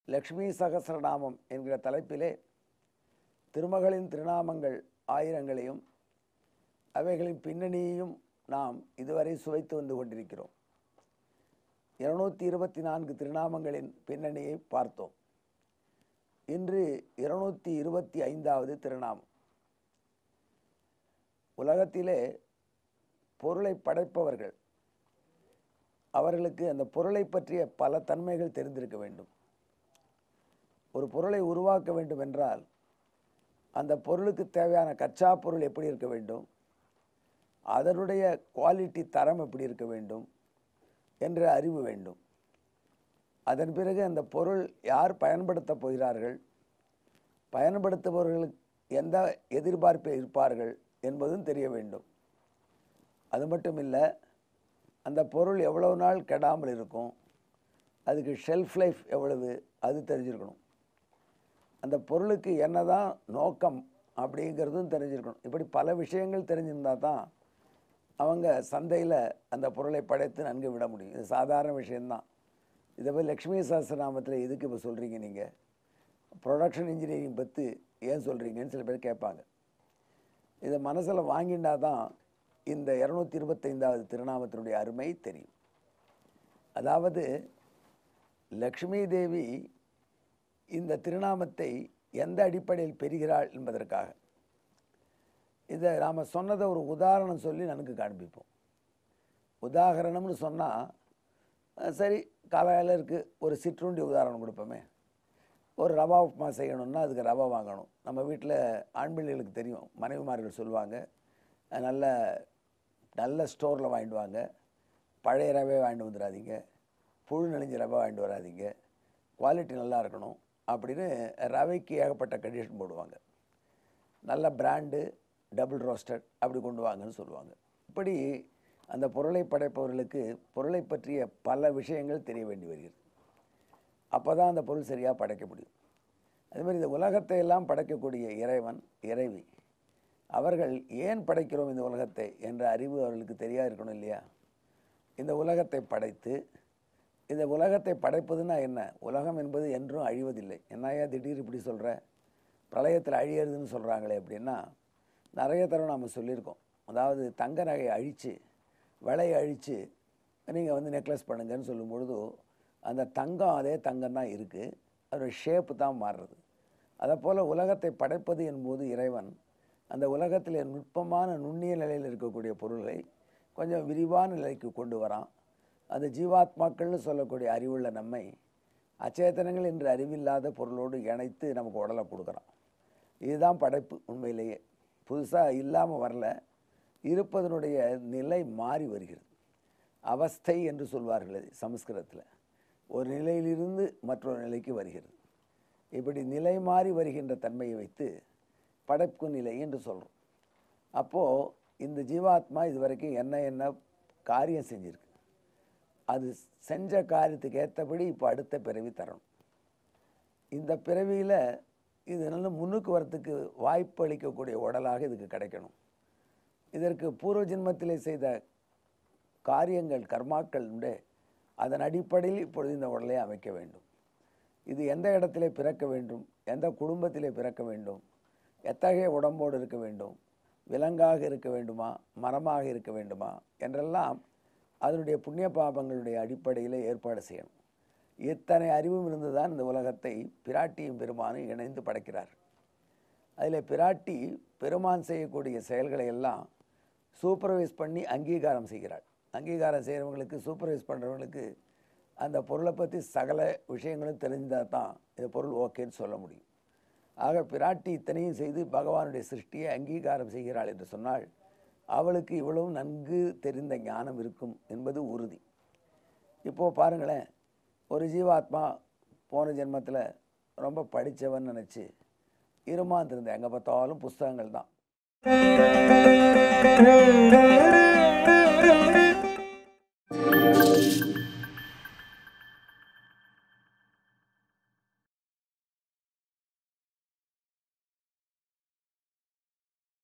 லக்ஷ்மி சகஸ்ரநாமம் என்கிற தலைப்பிலே திருமகளின் திருநாமங்கள் ஆயிரங்களையும் அவைகளின் பின்னணியையும் நாம் இதுவரை சுவைத்து வந்து கொண்டிருக்கிறோம். 224 திருநாமங்களின் பின்னணியை பார்த்தோம். இன்று 225வது திருநாமம். உலகத்திலே பொருளை படைப்பவர்கள் அவர்களுக்கு அந்த பொருளை பற்றிய பல தன்மைகள் தெரிந்திருக்க வேண்டும். ஒரு பொருளை உருவாக்க வேண்டும் என்றால் அந்த பொருளுக்கு தேவையான கச்சா பொருள் எப்படி இருக்க வேண்டும், அதனுடைய குவாலிட்டி தரம் எப்படி இருக்க வேண்டும் என்ற அறிவு வேண்டும். அதன் பிறகு அந்த பொருள் யார் பயன்படுத்த போகிறார்கள், பயன்படுத்துபவர்களுக்கு எந்த எதிர்பார்ப்பில் இருப்பார்கள் என்பதும் தெரிய வேண்டும். அது மட்டும் இல்லை, அந்த பொருள் எவ்வளவு நாள் கெடாமல் இருக்கும், அதுக்கு ஷெல்ஃப் லைஃப் எவ்வளவு, அது தெரிஞ்சிருக்கணும். அந்த பொருளுக்கு என்னதான் நோக்கம் அப்படிங்கிறதும் தெரிஞ்சிருக்கணும். இப்படி பல விஷயங்கள் தெரிஞ்சிருந்தால் தான் அவங்க சந்தையில் அந்த பொருளை படைத்து நன்கு விட முடியும். இது சாதாரண விஷயந்தான். இதை போய் லக்ஷ்மி சஹஸ்ரநாமத்தில் எதுக்கு இப்போ சொல்கிறீங்க, நீங்கள் ப்ரொடக்ஷன் இன்ஜினியரிங் பற்றி ஏன் சொல்கிறீங்கன்னு சில பேர் கேட்பாங்க. இதை மனசில் வாங்கினா தான் இந்த 225வது திருநாமத்தினுடைய அருமை தெரியும். அதாவது லக்ஷ்மி தேவி இந்த திருநாமத்தை எந்த அடிப்படையில் பெறுகிறாள் என்பதற்காக இதை நாம் சொன்னதை ஒரு உதாரணம் சொல்லி நன்கு காண்பிப்போம். உதாரணம்னு சொன்னால் சரி, காலையில் இருக்குது ஒரு சிற்றுண்டி உதாரணம் கொடுப்போமே. ஒரு ரவா உப்புமா செய்யணும்னா அதுக்கு ரவை வாங்கணும். நம்ம வீட்டில் ஆண் பிள்ளைகளுக்கு தெரியும், மனைவிமார்கள் சொல்லுவாங்க, நல்ல நல்ல ஸ்டோரில் வாங்கிட்டு வாங்க, பழைய ரவை வாங்கிட்டு வந்துடாதீங்க, புழு நெளிஞ்ச ரவை வாங்கிட்டு வராதிங்க, குவாலிட்டி நல்லா இருக்கணும் அப்படின்னு ரவைக்கு ஏகப்பட்ட கண்டிஷன் போடுவாங்க. நல்ல பிராண்டு, டபுள் ரோஸ்டட் அப்படி கொண்டு வாங்கன்னு சொல்லுவாங்க. இப்படி அந்த பொருளை படைப்பவர்களுக்கு பொருளை பற்றிய பல விஷயங்கள் தெரிய வேண்டி வருகிறது. அப்போ தான் அந்த பொருள் சரியாக படைக்க முடியும். அதுமாதிரி இந்த உலகத்தை எல்லாம் படைக்கக்கூடிய இறைவன் இறைவி அவர்கள் ஏன் படைக்கிறோம் இந்த உலகத்தை என்ற அறிவு அவர்களுக்கு தெரியா இருக்கணும் இல்லையா? இந்த உலகத்தை படைத்து, இந்த உலகத்தை படைப்பதுன்னா என்ன, உலகம் என்பது என்றும் அழிவதில்லை. என்னையா திடீர் இப்படி சொல்கிற, பிரளயத்தில் அழியறதுன்னு சொல்கிறாங்களே அப்படின்னா, நிறைய தடவை நம்ம சொல்லியிருக்கோம். அதாவது தங்க நகையை அழித்து விலையை அழித்து நீங்கள் வந்து நெக்லஸ் பண்ணுங்கன்னு சொல்லும் பொழுது அந்த தங்கம் அதே தங்கம் தான் இருக்குது, அதோட ஷேப்பு தான் மாறுறது. அதை போல் உலகத்தை படைப்பது என்பது இறைவன் அந்த உலகத்தில் நுட்பமான நுண்ணிய நிலையில் இருக்கக்கூடிய பொருளை கொஞ்சம் விரிவான நிலைக்கு கொண்டு வரான். அந்த ஜீவாத்மாக்கள்னு சொல்லக்கூடிய அறிவுள்ள நம்மை அச்சேதனங்கள் என்று அறிவில்லாத பொருளோடு இணைத்து நமக்கு உடலை கொடுக்குறான். இதுதான் படைப்பு. உண்மையிலேயே புதுசாக இல்லாமல் வரல, இருப்பதனுடைய நிலை மாறி வருகிறது. அவஸ்தை என்று சொல்வார்கள் சமஸ்கிருதத்தில். ஒரு நிலையிலிருந்து மற்றொரு நிலைக்கு வருகிறது. இப்படி நிலை மாறி வருகின்ற தன்மையை வைத்து படைப்பு நிலை என்று சொல்கிறோம். அப்போது இந்த ஜீவாத்மா இதுவரைக்கும் என்ன காரியம் செஞ்சுருக்கு, அது செஞ்ச காரியத்துக்கு ஏற்றபடி இப்போ அடுத்த பிறவி தரணும். இந்த பிறவியில் இது நல்ல முன்னுக்கு வரத்துக்கு வாய்ப்பு அளிக்கக்கூடிய உடலாக இதுக்கு கிடைக்கணும். இதற்கு பூர்வ ஜென்மத்திலே செய்த காரியங்கள் கர்மாக்கள் உண்டு, அதன் அடிப்படையில் இப்பொழுது இந்த உடலை அமைக்க வேண்டும். இது எந்த இடத்திலே பிறக்க வேண்டும், எந்த குடும்பத்திலே பிறக்க வேண்டும், எத்தகைய உடம்போடு இருக்க வேண்டும், விலங்காக இருக்க வேண்டுமா, மரமாக இருக்க வேண்டுமா என்றெல்லாம் அதனுடைய புண்ணிய பாபங்களுடைய அடிப்படையில் ஏற்பாடு செய்யணும். இத்தனை அறிவும் இருந்து தான் இந்த உலகத்தை பிராட்டியும் பெருமானும் இணைந்து படைக்கிறார். அதில் பிராட்டி பெருமான் செய்யக்கூடிய செயல்களை எல்லாம் சூப்பர்வைஸ் பண்ணி அங்கீகாரம் செய்கிறாள். அங்கீகாரம் செய்கிறவங்களுக்கு, சூப்பர்வைஸ் பண்ணுறவங்களுக்கு அந்த பொருளை பற்றி சகல விஷயங்களும் தெரிந்தால் தான் இந்த பொருள் ஓகேன்னு சொல்ல முடியும். ஆக பிராட்டி இத்தனையும் செய்து பகவானுடைய சிருஷ்டியை அங்கீகாரம் செய்கிறாள் என்று சொன்னால் அவளுக்கு இவ்வளவு நன்கு தெரிந்த ஞானம் இருக்கும் என்பது உறுதி. இப்போது பாருங்களேன், ஒரு ஜீவாத்மா போன ஜென்மத்தில் ரொம்ப படித்தவன் நினச்சி இருமாந்திருந்தேன், எங்கே பார்த்தாலும் புஸ்தகங்கள் தான்.